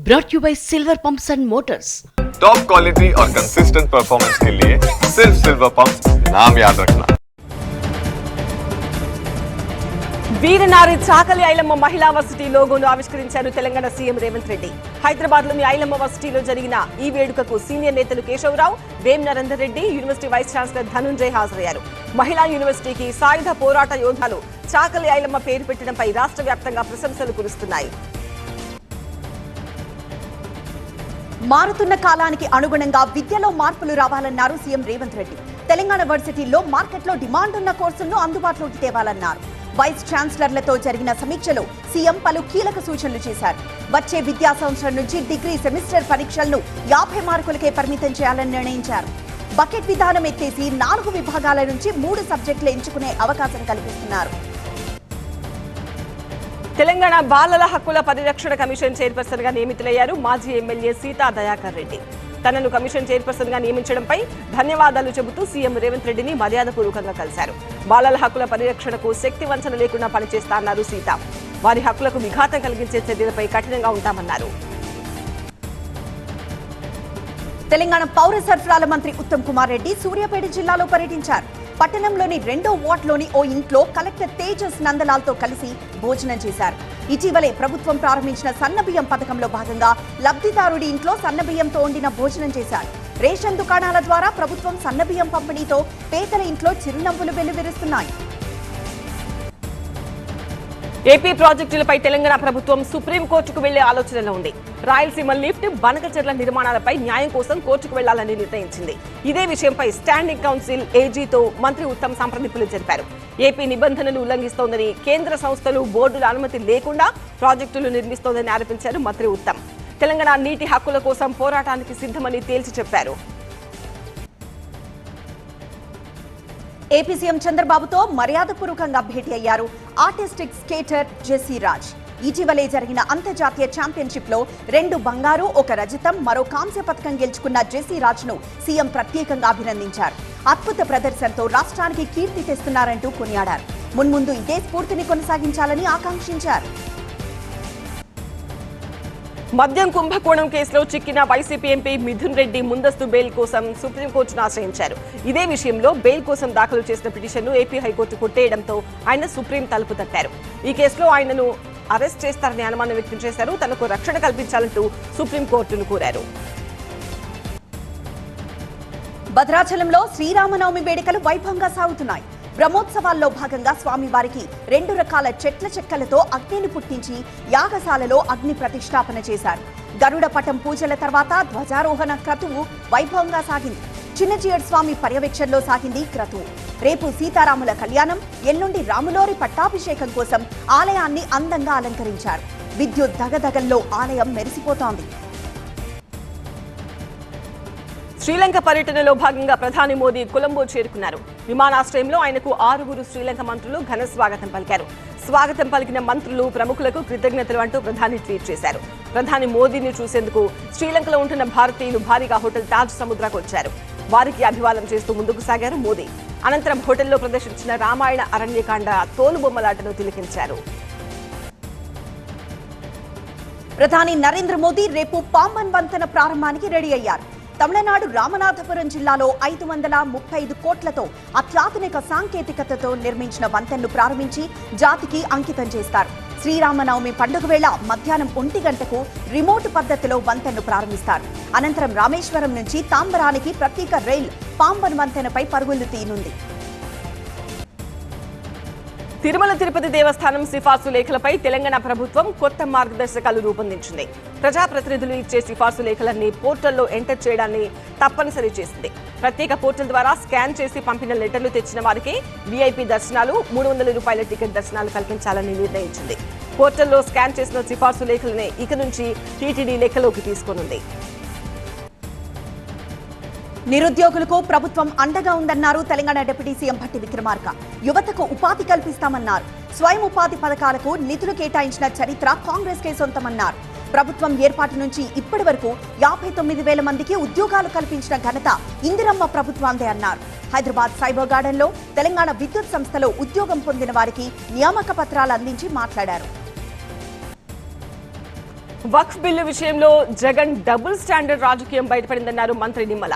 brought you by Silver Pumps and Motors. Top quality और consistent performance के लिए सिर्फ सिल्वर पंप्स नाम याद रखना। వీరనారి చాకలి ఐలమ్మ మహిళా వర్సిటీ లోగోను ఆవిష్కరించారు తెలంగాణ సీఎం రేవంత్ రెడ్డి. హైదరాబాద్ లోని ఐలమ్మ వర్సిటీలో జరిగిన ఈ వేడుకకు సీనియర్ నేతలు Keshava Rao, Vem Narender Reddy, university vice chancellor Dhanunjay హాజరయ్యారు. మహిళా యూనివర్సిటీకి సాయుధ పోరాట యోధాలు చాకలి ఐలమ్మ పేరు పెట్టడంపై రాష్ట్ర వ్యాప్తంగా ప్రశంసలు కురుస్తున్నాయి. మారుతున్న కాలానికి అనుగుణంగా విద్యలో మార్పులు రావాలన్నారు సీఎం రేవంత్ రెడ్డి. తెలంగాణ వర్సిటీల్లో మార్కెట్లో డిమాండ్ ఉన్న కోర్సులను అందుబాటులోకి తేవాలన్నారు. వైస్ ఛాన్సలర్లతో జరిగిన సమీక్షలో సీఎం పలు కీలక సూచనలు చేశారు. వచ్చే విద్యా సంవత్సరం నుంచి డిగ్రీ సెమిస్టర్ పరీక్షలను 50 మార్కులకే పరిమితం చేయాలని నిర్ణయించారు. బకెట్ విధానం ఎత్తేసి 4 విభాగాల నుంచి 3 సబ్జెక్టులు ఎంచుకునే అవకాశం కల్పిస్తున్నారు. తెలంగాణ బాలల హక్కుల పరిరక్షణ కమిషన్ చైర్పర్సన్ గా నియమితులయ్యారు మాజీ ఎమ్మెల్యే సీతా దయాకర్ రెడ్డి. తనను కమిషన్ చైర్పర్సన్ గా నియమించడంపై ధన్యవాదాలు చెబుతూ సీఎం రేవంత్ రెడ్డిని మర్యాదపూర్వకంగా కలిశారు. బాలల హక్కుల పరిరక్షణకు శక్తి వంచన లేకుండా పనిచేస్తారన్నారు సీత. వారి హక్కులకు విఘాతం కలిగించే చర్యలపై కఠినంగా ఉంటామన్నారు. తెలంగాణ పౌర సరఫరాల మంత్రి ఉత్తమ్ కుమార్ రెడ్డి సూర్యాపేట జిల్లాలో పర్యటించారు. పట్టణంలోని 2వ వార్డులోని ఓ ఇంట్లో కలెక్టర్ తేజస్ నందలాల్తో కలిసి భోజనం చేశారు. ఇటీవలే ప్రభుత్వం ప్రారంభించిన సన్నబియ్యం పథకంలో భాగంగా లబ్ధిదారుడి ఇంట్లో సన్నబియ్యంతో వండిన భోజనం చేశారు. రేషన్ దుకాణాల ద్వారా ప్రభుత్వం సన్నబియ్యం పంపిణీతో పేదల ఇంట్లో చిరునవ్వులు వెల్లువిరుస్తున్నాయి. ఏపీ ప్రాజెక్టులపై తెలంగాణ ప్రభుత్వం సుప్రీంకోర్టుకు వెళ్లే ఆలోచనలో ఉంది. రాయలసీమ లిఫ్ట్, బనకచెర్ల నిర్మాణాలపై న్యాయం కోసం కోర్టుకు వెళ్లాలని నిర్ణయించింది. ఇదే విషయంపై స్టాండింగ్ కౌన్సిల్ ఏజీతో మంత్రి ఉత్తమ్ సంప్రదింపులు జరిపారు. ఏపీ నిబంధనలు ఉల్లంఘిస్తోందని, కేంద్ర సంస్థలు బోర్డుల అనుమతి లేకుండా ప్రాజెక్టులు నిర్మిస్తోందని ఆరోపించారు మంత్రి ఉత్తమ్. తెలంగాణ నీటి హక్కుల కోసం పోరాటానికి సిద్ధమని తేల్చి చెప్పారు. ఏపీ సీఎం చంద్రబాబుతో మర్యాదపూర్వకంగా భేటీ అయ్యారు ఆర్టిస్టిక్ స్కేటర్ జెస్సీ రాజ్. ఇటీవలే జరిగిన అంతర్జాతీయ ఛాంపియన్షిప్ లో 2 బంగారు, 1 రజతం, మరో కాంస్య పథకం గెలుచుకున్న జెస్సీ రాజ్ ను సీఎం ప్రత్యేకంగా అభినందించారు. అద్భుత ప్రదర్శనతో రాష్ట్రానికి కీర్తి తెస్తున్నారంటూ కొనియాడారు. మున్ముందు ఇదే స్ఫూర్తిని కొనసాగించాలని ఆకాంక్షించారు. మద్యం కుంభకోణం కేసులో చిక్కిన వైసీపీ ఎంపీ మిథున్ రెడ్డి ముందస్తు బెయిల్ కోసం సుప్రీంకోర్టును ఆశ్రయించారు. ఇదే విషయంలో బెయిల్ కోసం దాఖలు చేసిన పిటిషన్ను ఏపీ హైకోర్టు కొట్టేయడంతో ఆయన సుప్రీం తలుపు తట్టారు. ఈ కేసులో ఆయనను అరెస్ట్ చేస్తారని అనుమానం వ్యక్తం చేశారు. తనకు రక్షణ కల్పించాలంటూ సుప్రీంకోర్టును కోరారు. భద్రాచలంలో శ్రీరామనవమి వేడుకలు వైభవంగా సాగుతున్నాయి. బ్రహ్మోత్సవాల్లో భాగంగా స్వామివారికి 2 రకాల చెట్ల చెక్కలతో అగ్నిని పుట్టించి యాగశాలలో అగ్ని ప్రతిష్టాపన చేశారు. గరుడ పటం పూజల తర్వాత ధ్వజారోహణ క్రతువు వైభవంగా సాగింది. చిన్నజీయర్ స్వామి పర్యవేక్షణలో సాగింది క్రతువు. రేపు సీతారాముల కళ్యాణం, ఎల్లుండి రాములోరి పట్టాభిషేకం కోసం ఆలయాన్ని అందంగా అలంకరించారు. విద్యుత్ దగదగల్లో ఆలయం మెరిసిపోతోంది. శ్రీలంక పర్యటనలో భాగంగా ప్రధాని మోదీ కొలంబో చేరుకున్నారు. విమానాశ్రయంలో ఆయనకు 6 శ్రీలంక మంత్రులు ఘన స్వాగతం పలికారు. స్వాగతం పలికిన మంత్రులు ప్రముఖులకు కృతజ్ఞతలు అంటూ ప్రధాని ట్వీట్ చేశారు. ప్రధాని మోదీని చూసేందుకు శ్రీలంకలో ఉంటున్న భారతీయులు భారీగా హోటల్ తాజ్ సముద్రకు వచ్చారు. వారికి అభివాదం చేస్తూ ముందుకు సాగారు మోదీ. అనంతరం హోటల్లో ప్రదర్శించిన రామాయణ అరణ్యకాండ తోలుబొమ్మలాటను తిలకించారు. ప్రధాని నరేంద్ర మోదీ రేపు పాంబన్ వంతెన ప్రారంభానికి రెడీ అయ్యారు. తమిళనాడు రామనాథపురం జిల్లాలో 535 కోట్లతో అత్యాధునిక సాంకేతికతతో నిర్మించిన వంతెనను ప్రారంభించి జాతికి అంకితం చేస్తారు. శ్రీరామనవమి పండుగ వేళ మధ్యాహ్నం 1 గంటకు రిమోట్ పద్ధతిలో వంతెనను ప్రారంభిస్తారు. అనంతరం రామేశ్వరం నుంచి తాంబరానికి ప్రత్యేక రైల్ పాంబన్ వంతెనపై పరుగులు తీయనుంది. తిరుమల తిరుపతి దేవస్థానం సిఫార్సు లేఖలపై తెలంగాణ ప్రభుత్వం కొత్త మార్గదర్శకాలు రూపొందించింది. ప్రజాప్రతినిధులు ఇచ్చే సిఫార్సు లేఖలన్నీ పోర్టల్లో ఎంటర్ చేయడాన్ని తప్పనిసరి చేసింది. ప్రత్యేక పోర్టల్ ద్వారా స్కాన్ చేసి పంపిన లెటర్లు తెచ్చిన వారికి వీఐపీ దర్శనాలు, 300 రూపాయల టికెట్ దర్శనాలు కల్పించాలని నిర్ణయించింది. పోర్టల్లో స్కాన్ చేసిన సిఫార్సు లేఖలనే ఇక నుంచి టీటీడీ లెక్కలోకి తీసుకోనుంది. నిరుద్యోగులకు ప్రభుత్వం అండగా ఉందన్నారు తెలంగాణ డిప్యూటీ సీఎం భట్టి విక్రమార్క. యువతకు ఉపాధి కల్పిస్తామన్నారు. స్వయం ఉపాధి పథకాలకు నిధులు కేటాయించిన చరిత్ర కాంగ్రెస్ కే సొంతమన్నారు. ప్రభుత్వం ఏర్పాటు నుంచి ఇప్పటి వరకు 59,000 మందికి ఉద్యోగాలు కల్పించిన ఘనత ఇందిరమ్మ ప్రభుత్వాందే అన్నారు. హైదరాబాద్ సైబర్ గార్డెన్ లో తెలంగాణ విద్యుత్ సంస్థలో ఉద్యోగం పొందిన వారికి నియామక పత్రాలు అందించి మాట్లాడారు. వక్ఫ్ బిల్లు విషయంలో జగన్ డబుల్ స్టాండర్డ్ రాజకీయం బయటపడిందన్నారు మంత్రి నిమ్మల.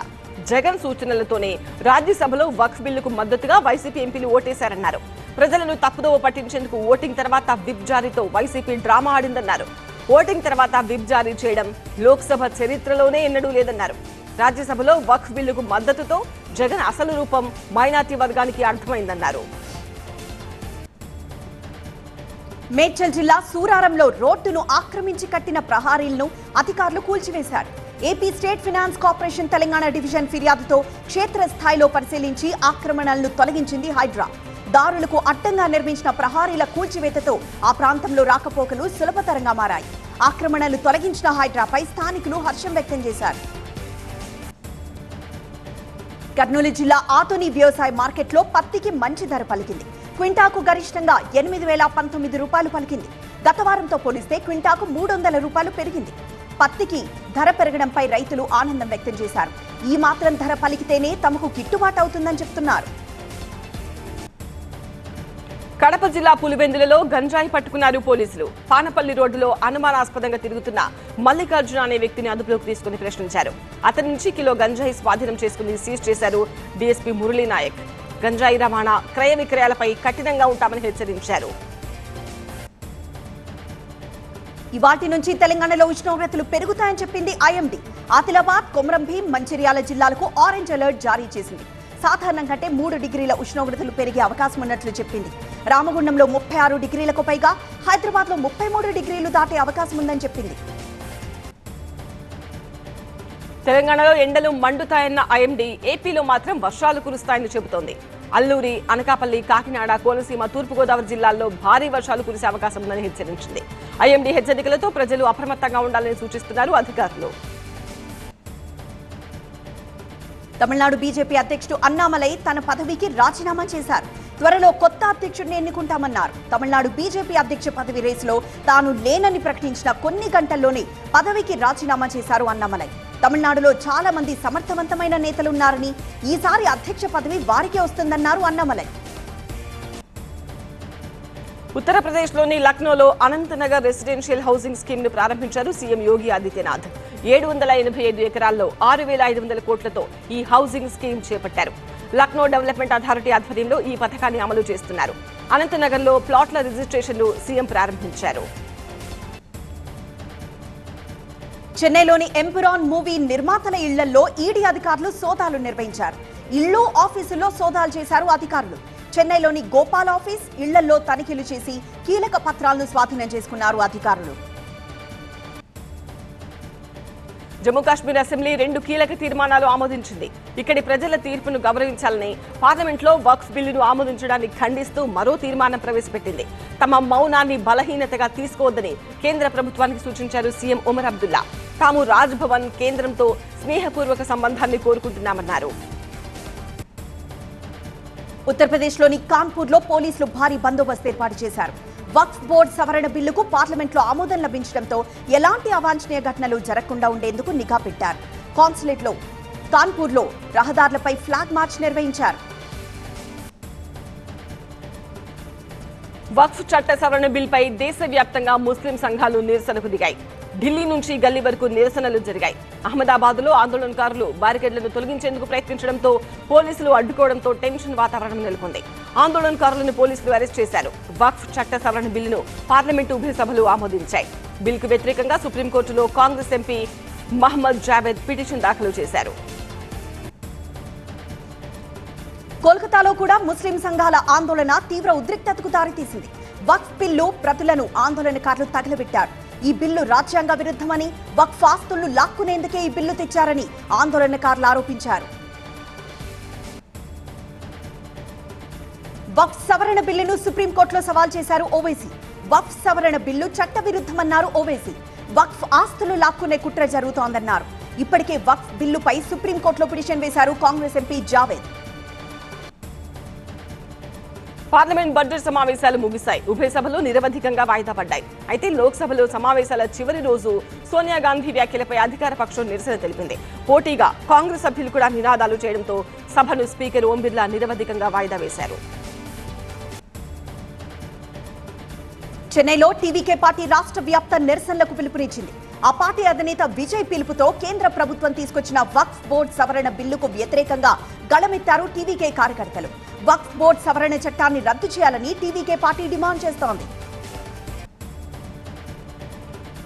జగన్ సూచనలతోనే రాజ్యసభలో వక్ఫ్ బిల్లుకు మద్దతుగా వైసీపీ ఎంపీలు ఓటేశారన్నారు. ప్రజలను తప్పుదోవ పట్టించేందుకు ఓటింగ్ తర్వాత విప్ జారీతో వైసీపీ డ్రామా ఆడిందన్నారు. ఓటింగ్ తర్వాత విప్ జారీ చేయడం లోక్సభ చరిత్రలోనే ఎన్నడూ లేదన్నారు. రాజ్యసభలో వక్ఫ్ బిల్లుకు మద్దతుతో జగన్ అసలు రూపం మైనార్టీ వర్గానికి అర్థమైందన్నారు. మేడ్చల్ జిల్లా సూరారంలో రోడ్డును ఆక్రమించి కట్టిన ప్రహారీలను అధికారులు కూల్చివేశారు. AP state finance corporation Telangana division ఫిర్యాదుతో క్షేత్రస్థాయిలో పరిశీలించి ఆక్రమణలను తొలగించింది హైడ్రా. దారులకు అడ్డంగా నిర్మించిన ప్రహారీల కూల్చివేతతో ఆ ప్రాంతంలో రాకపోకలు సులభతరంగా మారాయి. ఆక్రమణలు తొలగించిన హైడ్రాపై స్థానికులు హర్షం వ్యక్తం చేశారు. కర్నూలు జిల్లా ఆతోని వ్యవసాయ మార్కెట్లో పత్తికి మంచి ధర పలికింది. క్వింటాకు గరిష్టంగా 8,019 రూపాయలు పలికింది. గత వారంతో పోలిస్తే క్వింటాకు 300 రూపాయలు పెరిగింది. పత్తికి ధర పెరగడంపై రైతులు ఆనందం వ్యక్తం చేశారు. ఈ మాత్రం ధర పలికితేనే తమకు గిట్టుబాటు అవుతుందని చెప్తున్నారు. కడప జిల్లా పులివెందులలో గంజాయి పట్టుకున్నారు పోలీసులు. పానపల్లి రోడ్డులో అనుమానాస్పదంగా తిరుగుతున్న మల్లికార్జున అనే వ్యక్తిని అదుపులోకి తీసుకుని ప్రశ్నించారు. అతని నుంచి కిలో గంజాయి స్వాధీనం చేసుకుని సీజ్ చేశారు డీఎస్పీ మురళీనాయక్. గంజాయి రవాణా క్రయ విక్రయాలపై కఠినంగా ఉంటామని హెచ్చరించారు. ఇవాటి నుంచి తెలంగాణలో ఉష్ణోగ్రతలు పెరుగుతాయని చెప్పింది ఐఎండీ. ఆదిలాబాద్, కొమరంభీం, మంచిర్యాల జిల్లాలకు ఆరెంజ్ అలర్ట్ జారీ చేసింది. సాధారణం కంటే 3 డిగ్రీల ఉష్ణోగ్రతలు పెరిగే అవకాశం ఉన్నట్లు చెప్పింది. రామగుండంలో 36 డిగ్రీలకు పైగా, హైదరాబాద్ లో 33 డిగ్రీలు దాటే అవకాశం ఉందని చెప్పింది. తెలంగాణలో ఎండలు మండుతాయన్న ఐఎండీ ఏపీలో మాత్రం వర్షాలు కురుస్తాయని చెబుతోంది. అల్లూరి, అనకాపల్లి, కాకినాడ, కోనసీమ, తూర్పుగోదావరి జిల్లాల్లో భారీ వర్షాలు కురిసే అవకాశం ఉందని హెచ్చరించింది. ఐఎండీ హెచ్చరికలతో ప్రజలు అప్రమత్తంగా ఉండాలని సూచిస్తున్నారు అధికారులు. తమిళనాడు బీజేపీ అధ్యక్షుడు అన్నామలై తన పదవికి రాజీనామా చేశారు. త్వరలో కొత్త అధ్యక్షుడిని ఎన్నుకుంటామన్నారు. తమిళనాడు బీజేపీ అధ్యక్ష పదవి రేసులో తాను లేనని ప్రకటించిన కొన్ని గంటల్లోనే పదవికి రాజీనామా చేశారు అన్నామలై. తమిళనాడులో చాలా మంది సమర్థవంతమైన నేతలున్నారని, ఈసారి అధ్యక్ష పదవి వారికే వస్తుందన్నారు అన్నామలై. ఉత్తరప్రదేశ్లోని లక్నోలో అనంతనగర్ రెసిడెన్షియల్ హౌసింగ్ స్కీమ్ ను ప్రారంభించారు సీఎం యోగి ఆదిత్యనాథ్. 785 ఎకరాల్లో 6,500 కోట్లతో ఈ హౌసింగ్ స్కీమ్ చేపట్టారు. లక్నో డెవలప్మెంట్ అథారిటీ ఆధ్వర్యంలో ఈ పథకాన్ని అమలు చేస్తున్నారు. అనంతనగర్లో ప్లాట్ల రిజిస్ట్రేషన్ను సీఎం ప్రారంభించారు. చెన్నైలోని ఎంపురాన్ మూవీ నిర్మాతల ఇళ్లలో ఈడీ అధికారులు సోదాలు నిర్వహించారు. ఇళ్లు, ఆఫీసుల్లో సోదాలు చేశారు అధికారులు. చెన్నైలోని గోపాల్ ఆఫీస్, ఇళ్లలో తనిఖీలు చేసి కీలక పత్రాలను స్వాధీనం చేసుకున్నారు అధికారులు. జమ్మూ కాశ్మీర్ అసెంబ్లీ 2 కీలక తీర్మానాలు ఆమోదించింది. ఇక్కడి ప్రజల తీర్పును గౌరవించాలని పార్లమెంట్లో వక్ఫ్ బిల్లును ఆమోదించడాన్ని ఖండిస్తూ మరో తీర్మానం ప్రవేశపెట్టింది. తమ మౌనాన్ని బలహీనతగా తీసుకోవద్దని కేంద్ర ప్రభుత్వానికి సూచించారు సీఎం ఒమర్ అబ్దుల్లా. తాము రాజ్ భవన్ కేంద్రంతో స్నేహపూర్వక సంబంధాన్ని కోరుకుంటున్నామన్నారు. ఉత్తరప్రదేశ్లోని కాన్పూర్లో పోలీసులు భారీ బందోబస్తు ఏర్పాటు చేశారు. వక్ఫ్ బోర్డు సవరణ బిల్లుకు పార్లమెంట్లో ఆమోదం లభించడంతో ఎలాంటి అవాంఛనీయ ఘటనలు జరగకుండా ఉండేందుకు నిఘా పెట్టారు. కాన్సులేట్లో కాన్పూర్లో రహదారులపై ఫ్లాగ్ మార్చ్ నిర్వహించారు. వక్ఫ్ చట్ట సవరణ బిల్పై దేశవ్యాప్తంగా ముస్లిం సంఘాలు నిరసనకు దిగాయి. ఢిల్లీ నుంచి గల్లీ వరకు నిరసనలు జరిగాయి. అహ్మదాబాద్ లో ఆందోళనకారులు బారికేడ్లను తొలగించేందుకు ప్రయత్నించడంతో పోలీసులు అడ్డుకోవడంతో టెన్షన్ వాతావరణం నెలకొంది. ఆందోళనకారులను పోలీసులు అరెస్ట్ చేశారు. వక్ఫ్ చట్ట సవరణ బిల్లును పార్లమెంటు ఉభయ సభలు ఆమోదించాయి. బిల్లుకు వ్యతిరేకంగా సుప్రీంకోర్టులో కాంగ్రెస్ ఎంపీ మహమ్మద్ జావేద్ పిటిషన్ దాఖలు చేశారు. కోల్కతాలో కూడా ముస్లిం సంఘాల ఆందోళన తీవ్ర ఉద్రిక్తతకు దారితీసింది. వక్ఫ్ బిల్లు ప్రతులను ఆందోళనకారులు తగలబెట్టారు. ఈ బిల్లు రాజ్యాంగ విరుద్ధమని, వక్ఫ్ ఆస్తులను లాక్కునేందుకే ఈ బిల్లు తెచ్చారని ఆందోళనకారులు ఆరోపించారు. వక్ఫ్ సవరణ బిల్లును సుప్రీంకోర్టులో సవాల్ చేశారు ఓవైసీ. వక్ఫ్ సవరణ బిల్లు చట్ట విరుద్ధమన్నారు ఓవైసీ. వక్ఫ్ ఆస్తులు లాక్కునే కుట్ర జరుగుతోందన్నారు. ఇప్పటికే వక్ఫ్ బిల్లుపై సుప్రీంకోర్టులో పిటిషన్ వేశారు Congress MP Javed. Parliament budget సమావేశాలు ముగిశాయి. ఉభయ సభలు నిరవధికంగా వాయిదా పడ్డాయి. అయితే లోక్సభలో సమావేశాల చివరి రోజు సోనియా గాంధీ వ్యాఖ్యలపై అధికార పక్షం నిరసన తెలిపింది. పోటీగా కాంగ్రెస్ సభ్యులు కూడా నినాదాలు చేయడంతో సభను స్పీకర్ ఓం బిర్లా నిరవధికంగా వాయిదా వేశారు. చెన్నైలో టీవీకే పార్టీ రాష్ట్ర వ్యాప్త నిరసనలకు పిలుపునిచ్చింది. ఆ పార్టీ అధినేత విజయ్ పిలుపుతో కేంద్ర ప్రభుత్వం తీసుకొచ్చిన వక్ఫ్ బోర్డు సవరణ బిల్లుకు వ్యతిరేకంగా గళమెత్తారు టీవీకే కార్యకర్తలు. వక్ఫ్ బోర్డు సవరణ చట్టాన్ని రద్దు చేయాలని టీవీకే పార్టీ డిమాండ్ చేస్తోంది.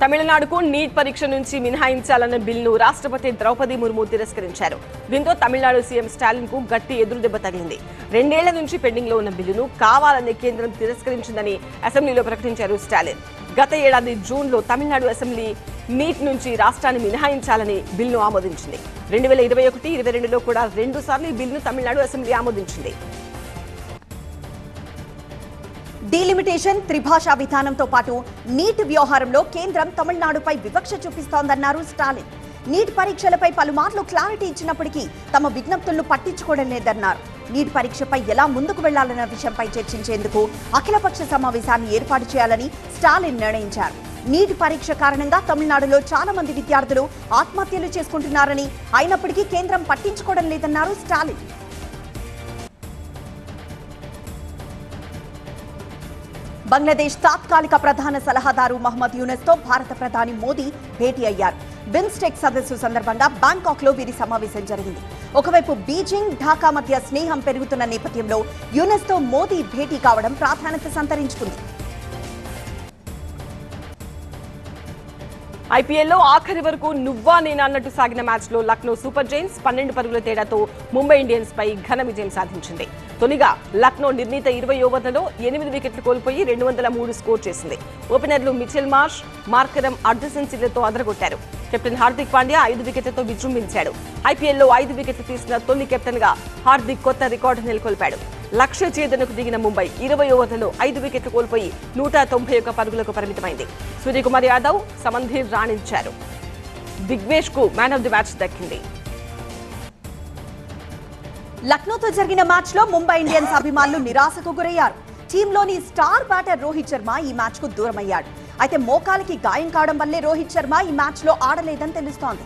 తమిళనాడుకు నీట్ పరీక్ష నుంచి మినహాయించాలన్న బిల్లును రాష్ట్రపతి ద్రౌపది ముర్ము తిరస్కరించారు. దీంతో తమిళనాడు సీఎం స్టాలిన్ కు గట్టి ఎదురుదెబ్బ తగిలింది. 2 ఏళ్ల నుంచి పెండింగ్ లో ఉన్న బిల్లును కావాలని కేంద్రం తిరస్కరించిందని అసెంబ్లీలో ప్రకటించారు స్టాలిన్. గత ఏడాది జూన్లో తమిళనాడు అసెంబ్లీ నీట్ నుంచి రాష్ట్రాన్ని మినహాయించాలని బిల్లును ఆమోదించింది. 2021-22లో కూడా 2 సార్లు ఈ బిల్లును తమిళనాడు అసెంబ్లీ ఆమోదించింది. డీలిమిటేషన్, త్రిభాషా విధానంతో పాటు నీట్ వ్యవహారంలో కేంద్రం తమిళనాడుపై వివక్ష చూపిస్తోందన్నారు స్టాలిన్. నీట్ పరీక్షలపై పలుమార్లు క్లారిటీ ఇచ్చినప్పటికీ తమ విజ్ఞప్తులను పట్టించుకోవడం లేదన్నారు. నీట్ పరీక్షపై ఎలా ముందుకు వెళ్లాలన్న విషయంపై చర్చించేందుకు అఖిలపక్ష సమావేశాన్ని ఏర్పాటు చేయాలని స్టాలిన్ నిర్ణయించారు. నీట్ పరీక్ష కారణంగా తమిళనాడులో చాలా మంది విద్యార్థులు ఆత్మహత్యలు చేసుకుంటున్నారని, అయినప్పటికీ కేంద్రం పట్టించుకోవడం లేదన్నారు స్టాలిన్. బంగ్లాదేశ్ తాత్కాలిక ప్రధాన సలహాదారు మహమ్మద్ యూనస్ తో భారత ప్రధాని మోదీ భేటీ అయ్యారు. బిమ్స్టెక్ సదస్సు సందర్భంగా బ్యాంకాక్ లో వీరి సమావేశం జరిగింది. ఒకవైపు బీజింగ్, ఢాకా మధ్య స్నేహం పెరుగుతున్న నేపథ్యంలో యూనస్ తో మోదీ భేటీ కావడం ప్రాధాన్యత సంతరించుకుంది. ఐపీఎల్లో ఆఖరి వరకు నువ్వా నేనా అన్నట్టు సాగిన మ్యాచ్ లో లక్నో సూపర్ జైంట్స్ 12 పరుగుల తేడాతో ముంబై ఇండియన్స్ పై ఘన విజయం సాధించింది. తొలిగా లక్నో నిర్ణీత 20 ఓవర్లలో 8 వికెట్లు కోల్పోయి 203 స్కోర్ చేసింది. ఓపెనర్లు మిచెల్ మార్ష్, మార్కరమ్ అర్ధ సెంచరీలతో అదరగొట్టారు. కెప్టెన్ హార్దిక్ పాండ్యా 5 వికెట్లతో విజృంభించాడు. ఐపీఎల్లో 5 వికెట్లు తీసిన తొలి కెప్టెన్ గా హార్దిక్ కొత్త రికార్డు నెలకొల్పాడు. లక్ష్య ఛేదనకు దిగిన ముంబై 20 ఓవర్లలో 5 వికెట్లు కోల్పోయి 191 పరుగులకు పరిమితమైంది. సూర్యకుమార్ యాదవ్, సమంధీర్ రాణించారు. దిగ్వేష్ కు మ్యాన్ ఆఫ్ ది మ్యాచ్ దక్కింది. లక్నోతో జరిగిన మ్యాచ్ లో ముంబై ఇండియన్స్ అభిమానులు నిరాశకు గురయ్యారు. టీంలోని స్టార్ బ్యాటర్ రోహిత్ శర్మ ఈ మ్యాచ్ కు దూరమయ్యాడు. అయితే మోకాలికి గాయం కావడం వల్లే రోహిత్ శర్మ ఈ మ్యాచ్ లో ఆడలేదని తెలుస్తోంది.